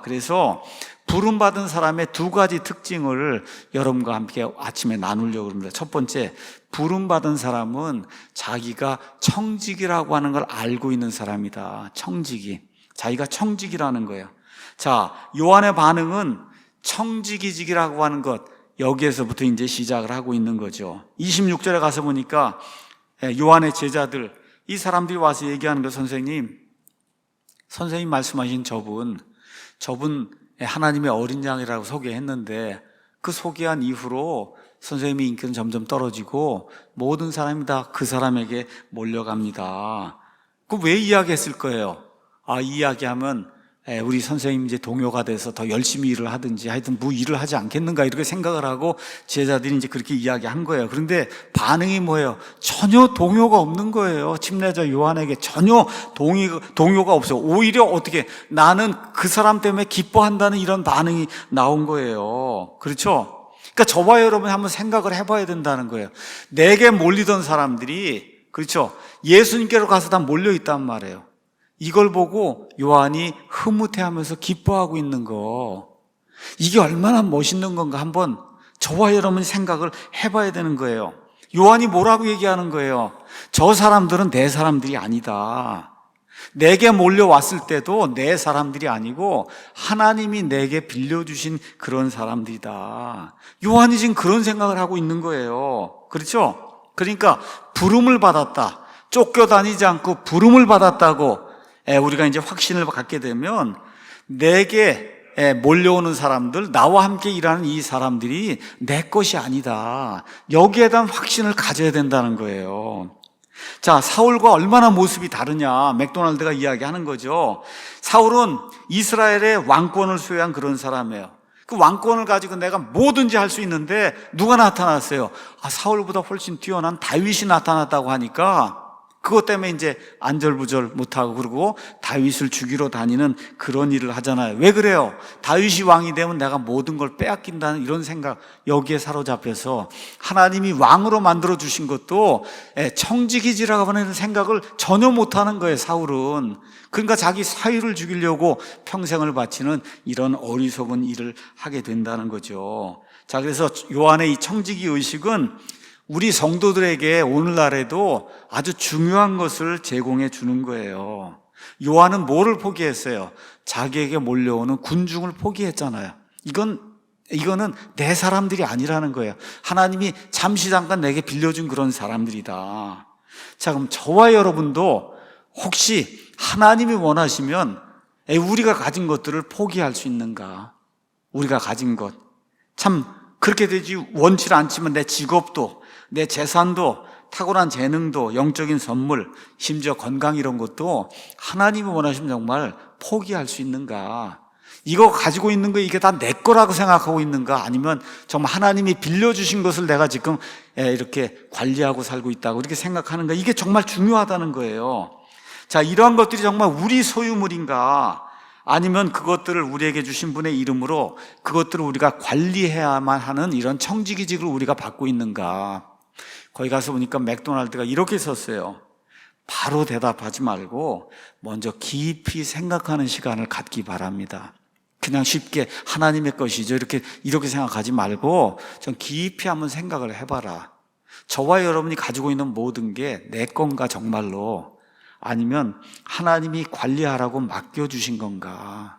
그래서 부름받은 사람의 두 가지 특징을 여러분과 함께 아침에 나누려고 합니다. 첫 번째, 부름받은 사람은 자기가 청직이라고 하는 걸 알고 있는 사람이다. 청직이. 자기가 청직이라는 거예요. 자, 요한의 반응은 청직이직이라고 하는 것, 여기에서부터 이제 시작을 하고 있는 거죠. 26절에 가서 보니까 요한의 제자들, 이 사람들이 와서 얘기하는 거, 선생님 말씀하신 저분 하나님의 어린 양이라고 소개했는데 그 소개한 이후로 선생님의 인기는 점점 떨어지고 모든 사람이 다 그 사람에게 몰려갑니다. 그 왜 이야기했을 거예요? 이야기하면 우리 선생님 이제 동요가 돼서 더 열심히 일을 하든지 하여튼 뭐 일을 하지 않겠는가 이렇게 생각을 하고 제자들이 이제 그렇게 이야기한 거예요. 그런데 반응이 뭐예요? 전혀 동요가 없는 거예요. 침례자 요한에게 전혀 동요가 없어요. 오히려 어떻게 나는 그 사람 때문에 기뻐한다는 이런 반응이 나온 거예요. 그렇죠? 그러니까 저와 여러분이 한번 생각을 해봐야 된다는 거예요. 내게 몰리던 사람들이, 그렇죠, 예수님께로 가서 다 몰려있단 말이에요. 이걸 보고 요한이 흐뭇해하면서 기뻐하고 있는 거, 이게 얼마나 멋있는 건가 한번 저와 여러분이 생각을 해봐야 되는 거예요. 요한이 뭐라고 얘기하는 거예요? 저 사람들은 내 사람들이 아니다. 내게 몰려왔을 때도 내 사람들이 아니고 하나님이 내게 빌려주신 그런 사람들이다. 요한이 지금 그런 생각을 하고 있는 거예요. 그렇죠? 그러니까 부름을 받았다, 쫓겨다니지 않고 부름을 받았다고 우리가 이제 확신을 갖게 되면 내게 몰려오는 사람들, 나와 함께 일하는 이 사람들이 내 것이 아니다, 여기에 대한 확신을 가져야 된다는 거예요. 자, 사울과 얼마나 모습이 다르냐, 맥도날드가 이야기하는 거죠. 사울은 이스라엘의 왕권을 소유한 그런 사람이에요. 그 왕권을 가지고 내가 뭐든지 할 수 있는데 누가 나타났어요? 사울보다 훨씬 뛰어난 다윗이 나타났다고 하니까 그것 때문에 이제 안절부절 못하고 그러고 다윗을 죽이러 다니는 그런 일을 하잖아요. 왜 그래요? 다윗이 왕이 되면 내가 모든 걸 빼앗긴다는 이런 생각, 여기에 사로잡혀서 하나님이 왕으로 만들어 주신 것도 청지기지라고 하는 생각을 전혀 못하는 거예요, 사울은. 그러니까 자기 사위를 죽이려고 평생을 바치는 이런 어리석은 일을 하게 된다는 거죠. 자, 그래서 요한의 이 청지기 의식은 우리 성도들에게 오늘날에도 아주 중요한 것을 제공해 주는 거예요. 요한은 뭐를 포기했어요? 자기에게 몰려오는 군중을 포기했잖아요. 이거는 내 사람들이 아니라는 거예요. 하나님이 잠시 잠깐 내게 빌려준 그런 사람들이다. 자, 그럼 저와 여러분도 혹시 하나님이 원하시면 우리가 가진 것들을 포기할 수 있는가? 우리가 가진 것. 참 그렇게 되지 원치 않지만 내 직업도, 내 재산도, 탁월한 재능도, 영적인 선물, 심지어 건강 이런 것도 하나님이 원하시면 정말 포기할 수 있는가? 이거 가지고 있는 거 이게 다 내 거라고 생각하고 있는가? 아니면 정말 하나님이 빌려주신 것을 내가 지금 이렇게 관리하고 살고 있다고 이렇게 생각하는가? 이게 정말 중요하다는 거예요. 자, 이러한 것들이 정말 우리 소유물인가? 아니면 그것들을 우리에게 주신 분의 이름으로 그것들을 우리가 관리해야만 하는 이런 청지기직을 우리가 받고 있는가? 거기 가서 보니까 맥도날드가 이렇게 썼어요. 바로 대답하지 말고 먼저 깊이 생각하는 시간을 갖기 바랍니다. 그냥 쉽게 하나님의 것이죠 이렇게 생각하지 말고 좀 깊이 한번 생각을 해봐라. 저와 여러분이 가지고 있는 모든 게 내 건가 정말로, 아니면 하나님이 관리하라고 맡겨주신 건가,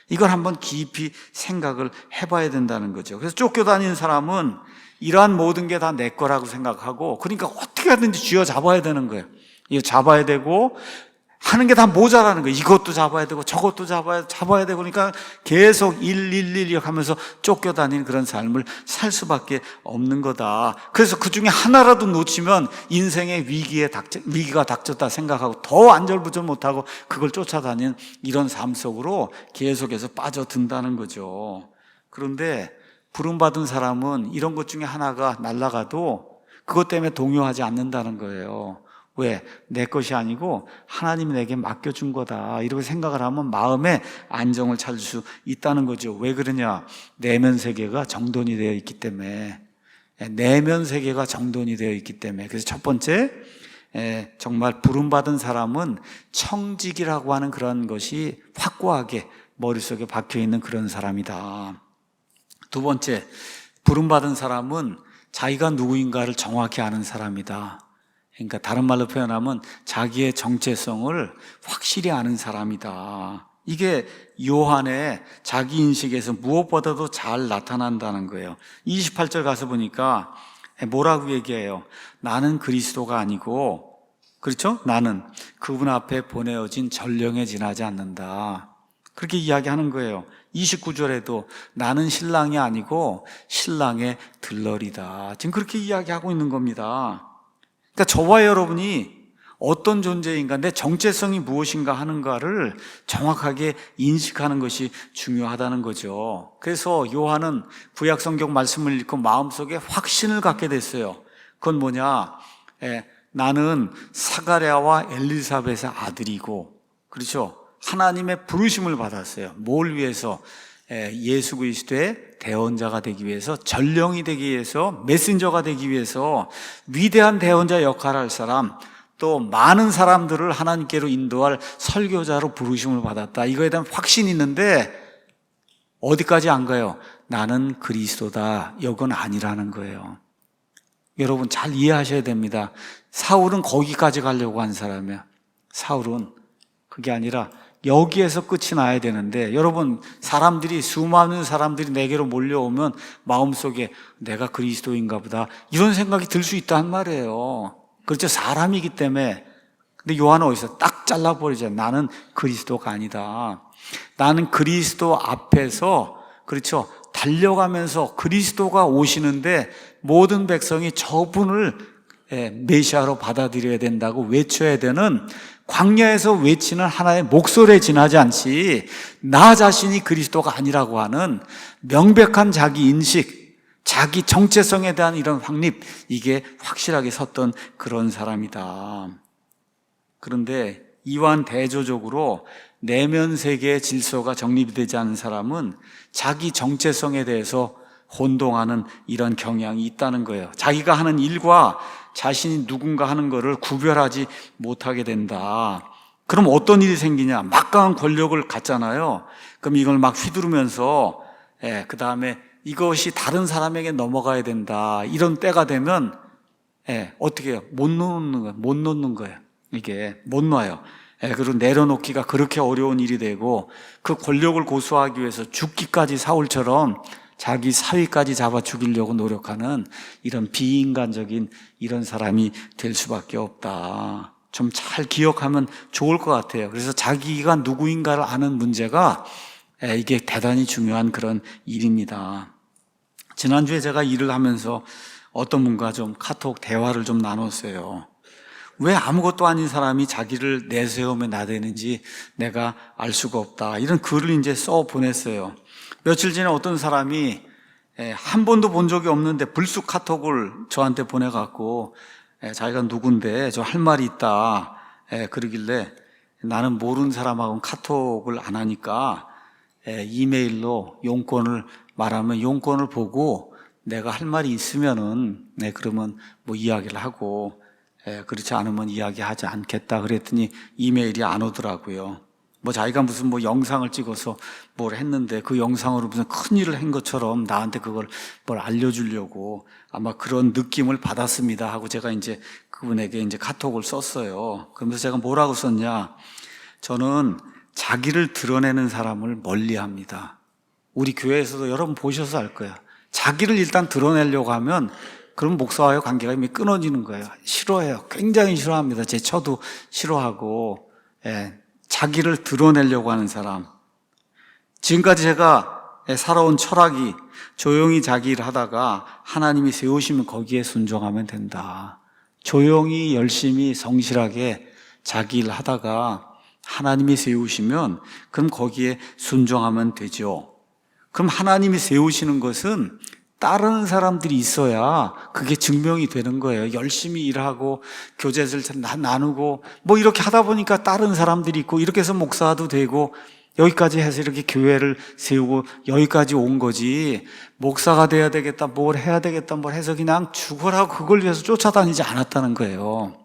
이걸 한번 깊이 생각을 해봐야 된다는 거죠. 그래서 쫓겨다니는 사람은 이러한 모든 게 다 내 거라고 생각하고, 그러니까 어떻게 하든지 쥐어잡아야 되는 거예요. 이거 잡아야 되고 하는 게 다 모자라는 거예요. 이것도 잡아야 되고 저것도 잡아야 되고, 그러니까 계속 일 하면서 쫓겨다니는 그런 삶을 살 수밖에 없는 거다. 그래서 그 중에 하나라도 놓치면 인생의 위기가 닥쳤다 생각하고 더 안절부절 못하고 그걸 쫓아다니는 이런 삶 속으로 계속해서 빠져든다는 거죠. 그런데 부름받은 사람은 이런 것 중에 하나가 날아가도 그것 때문에 동요하지 않는다는 거예요. 왜? 내 것이 아니고 하나님이 내게 맡겨준 거다, 이렇게 생각을 하면 마음에 안정을 찾을 수 있다는 거죠. 왜 그러냐? 내면 세계가 정돈이 되어 있기 때문에. 내면 세계가 정돈이 되어 있기 때문에. 그래서 첫 번째, 정말 부름받은 사람은 청직이라고 하는 그런 것이 확고하게 머릿속에 박혀있는 그런 사람이다. 두 번째, 부름받은 사람은 자기가 누구인가를 정확히 아는 사람이다. 그러니까 다른 말로 표현하면 자기의 정체성을 확실히 아는 사람이다. 이게 요한의 자기인식에서 무엇보다도 잘 나타난다는 거예요. 28절 가서 보니까 뭐라고 얘기해요? 나는 그리스도가 아니고, 그렇죠? 나는 그분 앞에 보내어진 전령에 지나지 않는다. 그렇게 이야기하는 거예요. 29절에도 나는 신랑이 아니고 신랑의 들러리다. 지금 그렇게 이야기하고 있는 겁니다. 그러니까 저와 여러분이 어떤 존재인가, 내 정체성이 무엇인가 하는가를 정확하게 인식하는 것이 중요하다는 거죠. 그래서 요한은 구약 성경 말씀을 읽고 마음속에 확신을 갖게 됐어요. 그건 뭐냐? 나는 사가랴와 엘리사벳의 아들이고, 그렇죠? 하나님의 부르심을 받았어요. 뭘 위해서? 예수 그리스도의 대언자가 되기 위해서, 전령이 되기 위해서, 메신저가 되기 위해서 위대한 대언자 역할을 할 사람, 또 많은 사람들을 하나님께로 인도할 설교자로 부르심을 받았다. 이거에 대한 확신이 있는데 어디까지 안 가요? 나는 그리스도다. 이건 아니라는 거예요. 여러분 잘 이해하셔야 됩니다. 사울은 거기까지 가려고 한 사람이야. 사울은 그게 아니라 여기에서 끝이 나야 되는데, 여러분 사람들이, 수많은 사람들이 내게로 몰려오면 마음속에 내가 그리스도인가 보다 이런 생각이 들 수 있단 말이에요. 그렇죠? 사람이기 때문에. 근데 요한은 어디서 딱 잘라버리잖아요. 나는 그리스도가 아니다. 나는 그리스도 앞에서, 그렇죠, 달려가면서 그리스도가 오시는데 모든 백성이 저분을 메시아로 받아들여야 된다고 외쳐야 되는, 광야에서 외치는 하나의 목소리에 지나지 않지 나 자신이 그리스도가 아니라고 하는 명백한 자기 인식, 자기 정체성에 대한 이런 확립, 이게 확실하게 섰던 그런 사람이다. 그런데 이완 대조적으로 내면 세계의 질서가 정립이 되지 않은 사람은 자기 정체성에 대해서 혼동하는 이런 경향이 있다는 거예요. 자기가 하는 일과 자신이 누군가 하는 것을 구별하지 못하게 된다. 그럼 어떤 일이 생기냐? 막강한 권력을 갖잖아요. 그럼 이걸 막 휘두르면서 그 다음에 이것이 다른 사람에게 넘어가야 된다. 이런 때가 되면 어떻게 해요? 못 놓는 거예요. 이게 못 놔요. 그리고 내려놓기가 그렇게 어려운 일이 되고, 그 권력을 고수하기 위해서 죽기까지, 사울처럼 자기 사위까지 잡아 죽이려고 노력하는 이런 비인간적인 이런 사람이 될 수밖에 없다. 좀 잘 기억하면 좋을 것 같아요. 그래서 자기가 누구인가를 아는 문제가 이게 대단히 중요한 그런 일입니다. 지난주에 제가 일을 하면서 어떤 분과 좀 카톡 대화를 좀 나눴어요. 왜 아무것도 아닌 사람이 자기를 내세우며 나대는지 내가 알 수가 없다. 이런 글을 이제 써 보냈어요. 며칠 전에 어떤 사람이 한 번도 본 적이 없는데 불쑥 카톡을 저한테 보내갖고 자기가 누군데 저 할 말이 있다 그러길래, 나는 모르는 사람하고는 카톡을 안 하니까 이메일로 용건을 말하면 용건을 보고 내가 할 말이 있으면은 그러면 뭐 이야기를 하고, 그렇지 않으면 이야기하지 않겠다 그랬더니 이메일이 안 오더라고요. 뭐 자기가 무슨 뭐 영상을 찍어서 뭘 했는데 그 영상으로 무슨 큰 일을 한 것처럼 나한테 그걸 뭘 알려주려고 아마 그런 느낌을 받았습니다 하고 제가 이제 그분에게 이제 카톡을 썼어요. 그러면서 제가 뭐라고 썼냐? 저는 자기를 드러내는 사람을 멀리 합니다. 우리 교회에서도 여러분 보셔서 알 거예요. 자기를 일단 드러내려고 하면 그럼 목사와의 관계가 이미 끊어지는 거예요. 싫어해요. 굉장히 싫어합니다. 제 처도 싫어하고, 자기를 드러내려고 하는 사람. 지금까지 제가 살아온 철학이 조용히 자기 일 하다가 하나님이 세우시면 거기에 순종하면 된다. 조용히 열심히 성실하게 자기 일 하다가 하나님이 세우시면 그럼 거기에 순종하면 되죠. 그럼 하나님이 세우시는 것은 따르는 사람들이 있어야 그게 증명이 되는 거예요. 열심히 일하고 교제를 나누고 뭐 이렇게 하다 보니까 따르는 사람들이 있고, 이렇게 해서 목사도 되고 여기까지 해서 이렇게 교회를 세우고 여기까지 온 거지, 목사가 돼야 되겠다, 뭘 해야 되겠다, 뭘 해서 그냥 죽어라고 그걸 위해서 쫓아다니지 않았다는 거예요.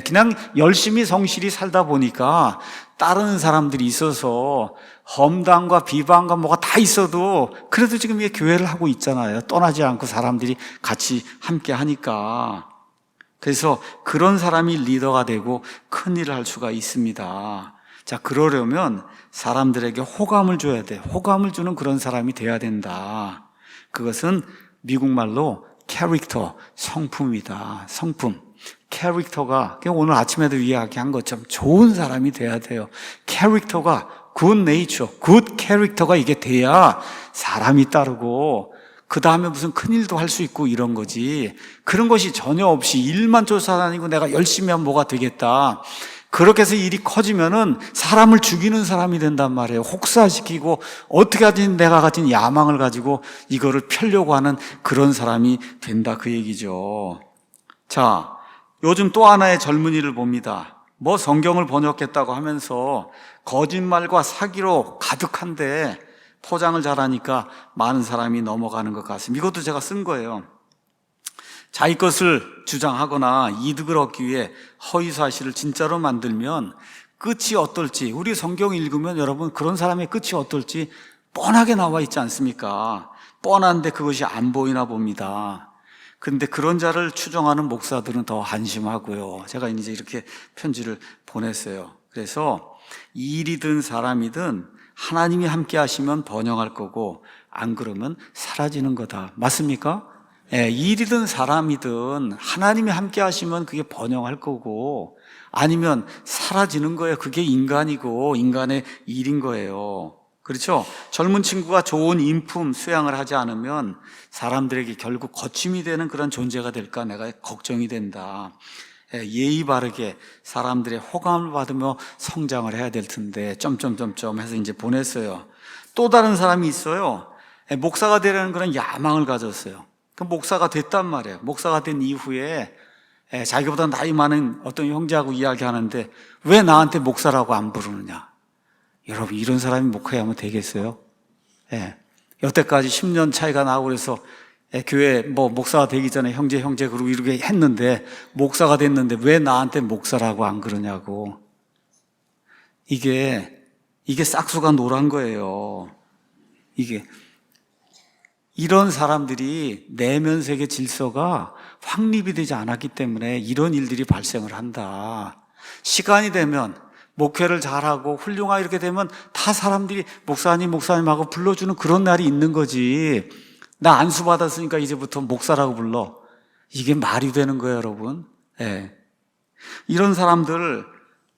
그냥 열심히 성실히 살다 보니까 따르는 사람들이 있어서 험담과 비방과 뭐가 다 있어도 그래도 지금 이게 교회를 하고 있잖아요. 떠나지 않고 사람들이 같이 함께 하니까. 그래서 그런 사람이 리더가 되고 큰 일을 할 수가 있습니다. 자, 그러려면 사람들에게 호감을 줘야 돼. 호감을 주는 그런 사람이 돼야 된다. 그것은 미국 말로 캐릭터, 성품이다. 성품. 캐릭터가 오늘 아침에도 이야기한 것처럼 좋은 사람이 돼야 돼요. 캐릭터가 good nature, good 캐릭터가 이게 돼야 사람이 따르고 그 다음에 무슨 큰일도 할 수 있고 이런 거지. 그런 것이 전혀 없이 일만 쫓아다니고 내가 열심히 하면 뭐가 되겠다. 그렇게 해서 일이 커지면은 사람을 죽이는 사람이 된단 말이에요. 혹사시키고 어떻게 하든 내가 가진 야망을 가지고 이거를 펴려고 하는 그런 사람이 된다 그 얘기죠. 자, 요즘 또 하나의 젊은이를 봅니다. 뭐 성경을 번역했다고 하면서 거짓말과 사기로 가득한데 포장을 잘하니까 많은 사람이 넘어가는 것 같습니다. 이것도 제가 쓴 거예요. 자기 것을 주장하거나 이득을 얻기 위해 허위사실을 진짜로 만들면 끝이 어떨지, 우리 성경 읽으면 여러분 그런 사람의 끝이 어떨지 뻔하게 나와 있지 않습니까? 뻔한데 그것이 안 보이나 봅니다. 그런데 그런 자를 추종하는 목사들은 더 한심하고요. 제가 이제 이렇게 편지를 보냈어요. 그래서 일이든 사람이든 하나님이 함께 하시면 번영할 거고 안 그러면 사라지는 거다. 맞습니까? 일이든 사람이든 하나님이 함께 하시면 그게 번영할 거고 아니면 사라지는 거예요. 그게 인간이고 인간의 일인 거예요. 그렇죠? 젊은 친구가 좋은 인품 수양을 하지 않으면 사람들에게 결국 거침이 되는 그런 존재가 될까 내가 걱정이 된다. 예의 바르게 사람들의 호감을 받으며 성장을 해야 될 텐데 점점점점 해서 이제 보냈어요. 또 다른 사람이 있어요. 목사가 되려는 그런 야망을 가졌어요. 그 목사가 됐단 말이에요. 목사가 된 이후에 자기보다 나이 많은 어떤 형제하고 이야기하는데 왜 나한테 목사라고 안 부르느냐. 여러분 이런 사람이 목회하면 되겠어요? 여태까지 10년 차이가 나고 그래서 교회 뭐 목사가 되기 전에 형제 그러고 이렇게 했는데 목사가 됐는데 왜 나한테 목사라고 안 그러냐고. 이게 싹수가 노란 거예요. 이런 사람들이 내면 세계 질서가 확립이 되지 않았기 때문에 이런 일들이 발생을 한다. 시간이 되면 목회를 잘하고 훌륭하게 이렇게 되면 다 사람들이 목사님 하고 불러주는 그런 날이 있는 거지. 나 안수 받았으니까 이제부터 목사라고 불러. 이게 말이 되는 거예요, 여러분. 이런 사람들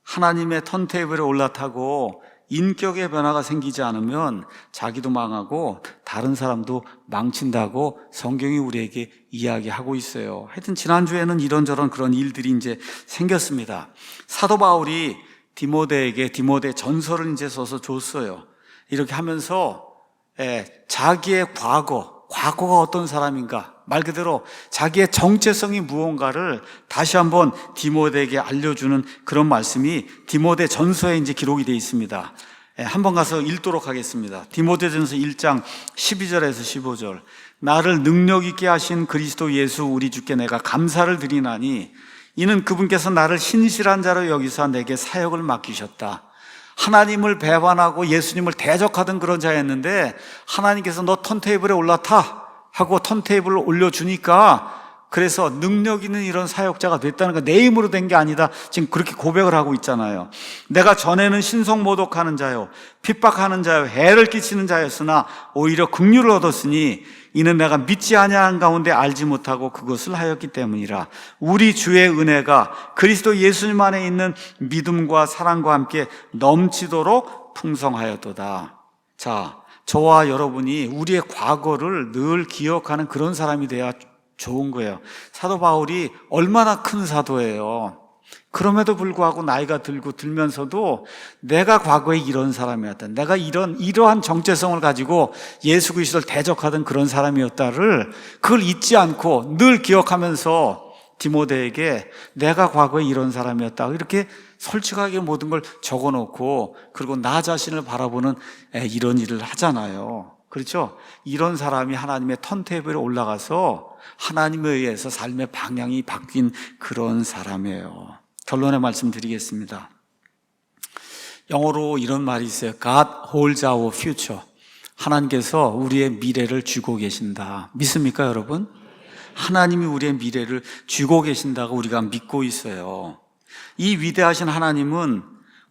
하나님의 턴테이블에 올라타고 인격의 변화가 생기지 않으면 자기도 망하고 다른 사람도 망친다고 성경이 우리에게 이야기하고 있어요. 하여튼 지난주에는 이런저런 그런 일들이 이제 생겼습니다. 사도 바울이 디모데에게 디모데 전서를 이제 써서 줬어요. 이렇게 하면서 자기의 과거가 어떤 사람인가, 말 그대로 자기의 정체성이 무언가를 다시 한번 디모데에게 알려주는 그런 말씀이 디모데 전서에 이제 기록이 되어 있습니다. 한번 가서 읽도록 하겠습니다. 디모데전서 1장 12절에서 15절. 나를 능력 있게 하신 그리스도 예수 우리 주께 내가 감사를 드리나니 이는 그분께서 나를 신실한 자로 여기사 내게 사역을 맡기셨다. 하나님을 배반하고 예수님을 대적하던 그런 자였는데 하나님께서 너 턴테이블에 올라타 하고 턴테이블을 올려주니까 그래서 능력 있는 이런 사역자가 됐다는 거, 내 힘으로 된 게 아니다. 지금 그렇게 고백을 하고 있잖아요. 내가 전에는 신성모독하는 자요, 핍박하는 자요, 해를 끼치는 자였으나 오히려 긍휼을 얻었으니 이는 내가 믿지 아니하는 가운데 알지 못하고 그것을 하였기 때문이라. 우리 주의 은혜가 그리스도 예수님 안에 있는 믿음과 사랑과 함께 넘치도록 풍성하였도다. 자, 저와 여러분이 우리의 과거를 늘 기억하는 그런 사람이 돼야 좋은 거예요. 사도 바울이 얼마나 큰 사도예요. 그럼에도 불구하고 나이가 들면서도 내가 과거에 이런 사람이었다, 내가 이러한 정체성을 가지고 예수 그리스도를 대적하던 그런 사람이었다를 그걸 잊지 않고 늘 기억하면서 디모데에게 내가 과거에 이런 사람이었다 이렇게 솔직하게 모든 걸 적어놓고 그리고 나 자신을 바라보는 이런 일을 하잖아요. 그렇죠? 이런 사람이 하나님의 턴테이블에 올라가서 하나님에 의해서 삶의 방향이 바뀐 그런 사람이에요. 결론의 말씀 드리겠습니다. 영어로 이런 말이 있어요. God holds our future. 하나님께서 우리의 미래를 쥐고 계신다. 믿습니까, 여러분? 하나님이 우리의 미래를 쥐고 계신다고 우리가 믿고 있어요. 이 위대하신 하나님은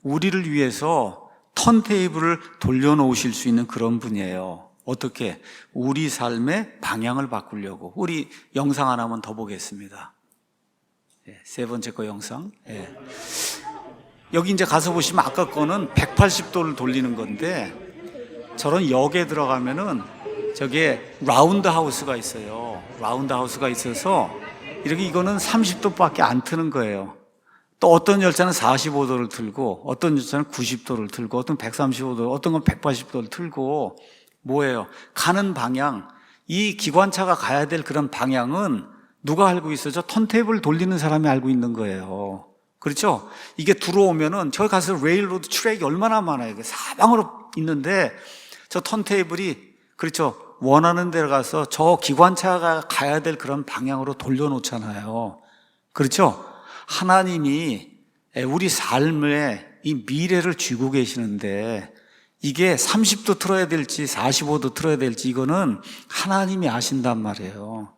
우리를 위해서 턴테이블을 돌려놓으실 수 있는 그런 분이에요. 어떻게? 우리 삶의 방향을 바꾸려고. 우리 영상 하나만 더 보겠습니다. 세 번째 거 영상. 여기 이제 가서 보시면 아까 거는 180도를 돌리는 건데, 저런 역에 들어가면은 저게 라운드 하우스가 있어요. 라운드 하우스가 있어서 이렇게 이거는 30도밖에 안 트는 거예요. 또 어떤 열차는 45도를 틀고, 어떤 열차는 90도를 틀고, 어떤 135도, 어떤 건 180도를 틀고, 뭐예요? 가는 방향, 이 기관차가 가야 될 그런 방향은 누가 알고 있어요? 저 턴테이블 돌리는 사람이 알고 있는 거예요. 그렇죠? 이게 들어오면은 저기 가서 레일로드 트랙이 얼마나 많아요. 이게 사방으로 있는데 저 턴테이블이, 그렇죠, 원하는 데로 가서 저 기관차가 가야 될 그런 방향으로 돌려놓잖아요. 그렇죠? 하나님이 우리 삶의 이 미래를 쥐고 계시는데 이게 30도 틀어야 될지 45도 틀어야 될지 이거는 하나님이 아신단 말이에요.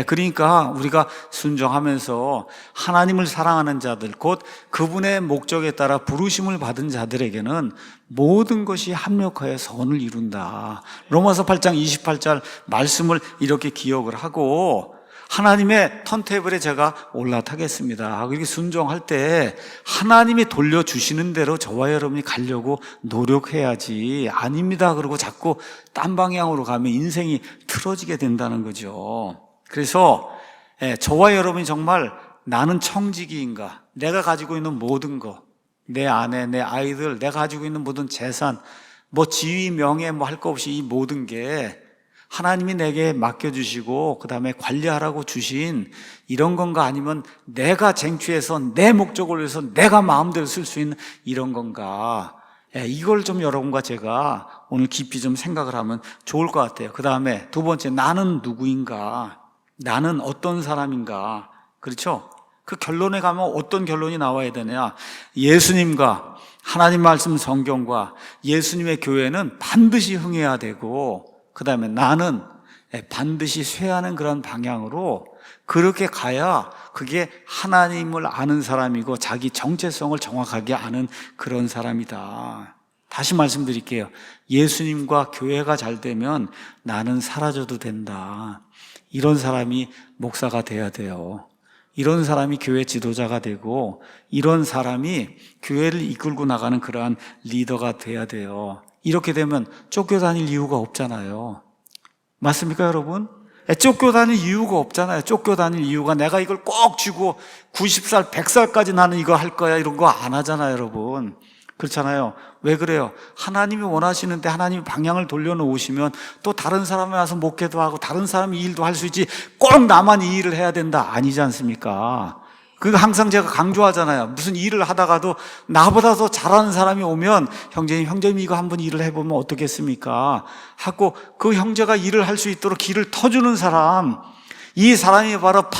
그러니까 우리가 순종하면서 하나님을 사랑하는 자들, 곧 그분의 목적에 따라 부르심을 받은 자들에게는 모든 것이 합력하여 선을 이룬다. 로마서 8장 28절 말씀을 이렇게 기억을 하고 하나님의 턴테이블에 제가 올라타겠습니다. 그렇게 순종할 때 하나님이 돌려주시는 대로 저와 여러분이 가려고 노력해야지, 아닙니다 그러고 자꾸 딴 방향으로 가면 인생이 틀어지게 된다는 거죠. 그래서 저와 여러분이 정말 나는 청지기인가, 내가 가지고 있는 모든 것, 내 아내, 내 아이들, 내가 가지고 있는 모든 재산, 뭐 지위, 명예, 뭐 할 거 없이 이 모든 게 하나님이 내게 맡겨주시고 그 다음에 관리하라고 주신 이런 건가, 아니면 내가 쟁취해서 내 목적을 위해서 내가 마음대로 쓸 수 있는 이런 건가, 이걸 좀 여러분과 제가 오늘 깊이 좀 생각을 하면 좋을 것 같아요. 그 다음에 두 번째, 나는 누구인가, 나는 어떤 사람인가. 그렇죠? 그 결론에 가면 어떤 결론이 나와야 되냐. 예수님과 하나님 말씀 성경과 예수님의 교회는 반드시 흥해야 되고, 그 다음에 나는 반드시 쇠하는 그런 방향으로 그렇게 가야 그게 하나님을 아는 사람이고 자기 정체성을 정확하게 아는 그런 사람이다. 다시 말씀드릴게요. 예수님과 교회가 잘 되면 나는 사라져도 된다. 이런 사람이 목사가 돼야 돼요. 이런 사람이 교회 지도자가 되고 이런 사람이 교회를 이끌고 나가는 그러한 리더가 돼야 돼요. 이렇게 되면 쫓겨다닐 이유가 없잖아요. 맞습니까, 여러분? 쫓겨다닐 이유가 없잖아요. 쫓겨다닐 이유가 내가 이걸 꼭 쥐고 90살, 100살까지 나는 이거 할 거야 이런 거 안 하잖아요, 여러분. 그렇잖아요. 왜 그래요? 하나님이 원하시는데 하나님이 방향을 돌려놓으시면 또 다른 사람이 와서 목회도 하고 다른 사람이 이 일도 할 수 있지 꼭 나만 이 일을 해야 된다 아니지 않습니까? 그거 항상 제가 강조하잖아요. 무슨 일을 하다가도 나보다 더 잘하는 사람이 오면 형제님 이거 한번 일을 해보면 어떻겠습니까? 하고 그 형제가 일을 할 수 있도록 길을 터주는 사람, 이 사람이 바로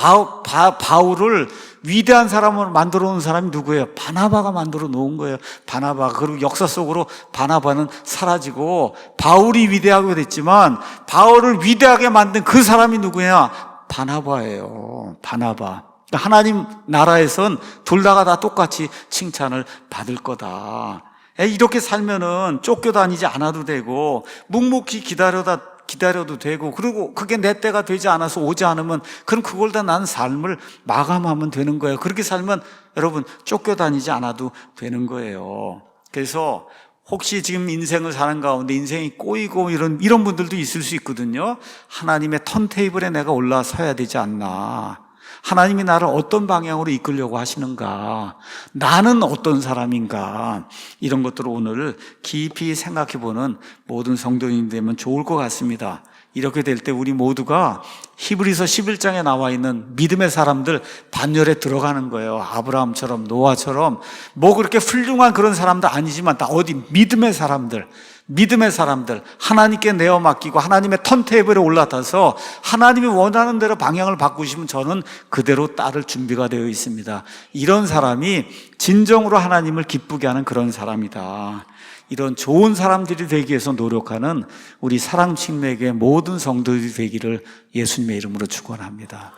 바울을 위대한 사람으로 만들어 놓은 사람이 누구예요? 바나바가 만들어 놓은 거예요. 바나바. 그리고 역사 속으로 바나바는 사라지고 바울이 위대하게 됐지만 바울을 위대하게 만든 그 사람이 누구냐? 바나바예요. 바나바. 하나님 나라에선 둘 다가 똑같이 칭찬을 받을 거다. 이렇게 살면은 쫓겨다니지 않아도 되고 묵묵히 기다려도 되고, 그리고 그게 내 때가 되지 않아서 오지 않으면 그럼 그걸 다 나는 삶을 마감하면 되는 거예요. 그렇게 살면 여러분 쫓겨다니지 않아도 되는 거예요. 그래서 혹시 지금 인생을 사는 가운데 인생이 꼬이고 이런 분들도 있을 수 있거든요. 하나님의 턴테이블에 내가 올라서야 되지 않나, 하나님이 나를 어떤 방향으로 이끌려고 하시는가, 나는 어떤 사람인가, 이런 것들을 오늘 깊이 생각해보는 모든 성도님이 되면 좋을 것 같습니다. 이렇게 될 때 우리 모두가 히브리서 11장에 나와 있는 믿음의 사람들 반열에 들어가는 거예요. 아브라함처럼, 노아처럼 뭐 그렇게 훌륭한 그런 사람도 아니지만 다 어디 믿음의 사람들, 믿음의 사람들, 하나님께 내어 맡기고 하나님의 턴테이블에 올라타서 하나님이 원하는 대로 방향을 바꾸시면 저는 그대로 따를 준비가 되어 있습니다. 이런 사람이 진정으로 하나님을 기쁘게 하는 그런 사람이다. 이런 좋은 사람들이 되기 위해서 노력하는 우리 사랑침례교회 모든 성도들이 되기를 예수님의 이름으로 축원합니다.